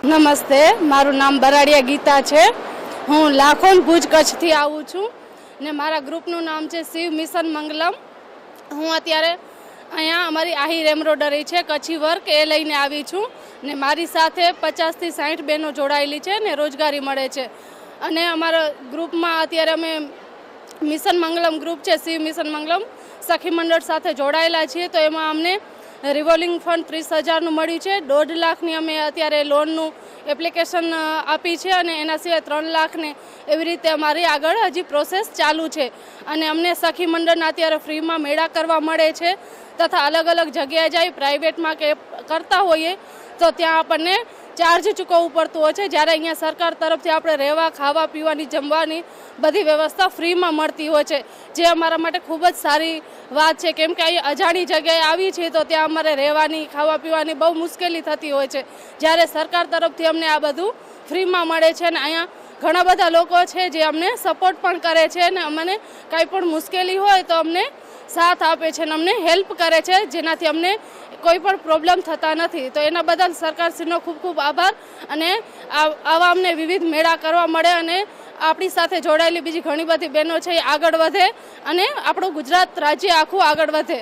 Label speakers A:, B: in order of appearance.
A: નમસ્તે, મારું નામ બરાડિયા ગીતા છે। હું લાખોન ભુજ કચ્છથી આવું છું ને મારા ગ્રુપનું નામ છે શિવ મિશન મંગલમ। હું અત્યારે અહીંયા અમારી આહિર એમ્બ્રોડરી છે કચ્છી વર્ક એ લઈને આવી છું ને મારી સાથે 50 થી 60 બહેનો જોડાયેલી છે ને રોજગારી મળે છે। અને અમારા ગ્રુપમાં અત્યારે અમે મિશન મંગલમ ગ્રુપ છે, શિવ મિશન મંગલમ સખી મંડળ સાથે જોડાયેલા છીએ। તો એમાં અમને રિવોલ્વિંગ ફંડ 30,000નું મળ્યું છે। 1.5 લાખની અમે અત્યારે લોનનું એપ્લિકેશન આપી છે અને એના સિવાય 3 લાખને એવી રીતે અમારી આગળ હજી પ્રોસેસ ચાલુ છે। અને અમને સખી મંડળના અત્યારે ફ્રીમાં મેળા કરવા મળે છે તથા અલગ અલગ જગ્યાએ જઈ પ્રાઇવેટમાં કે કરતા હોઈએ તો ત્યાં આપણને ચાર્જ ચૂકવવું પડતું હોય છે, જ્યારે અહીંયા સરકાર તરફથી આપણે રહેવા, ખાવા, પીવાની, જમવાની બધી વ્યવસ્થા ફ્રીમાં મળતી હોય છે, જે અમારા માટે ખૂબ જ સારી વાત છે। કેમ કે અહીં અજાણી જગ્યાએ આવી છીએ તો ત્યાં અમારે રહેવાની, ખાવા પીવાની બહુ મુશ્કેલી થતી હોય છે, જ્યારે સરકાર તરફથી અમને આ બધું ફ્રીમાં મળે છે। અને અહીંયા ઘણા બધા લોકો છે જે અમને સપોર્ટ પણ કરે છે અને અમને કાંઈ પણ મુશ્કેલી હોય તો અમને સાથ આપે છે અને અમને હેલ્પ કરે છે, જેનાથી અમને કોઈ પણ પ્રોબ્લેમ થતા નથી। તો એના બદલ સરકારશ્રીનો ખૂબ ખૂબ આભાર। અને આવા અમને વિવિધ મેળા કરવા મળે અને આપણી સાથે જોડાયેલી બીજી ઘણી બધી બહેનો છે એ આગળ વધે અને આપણું ગુજરાત રાજ્ય આખું આગળ વધે।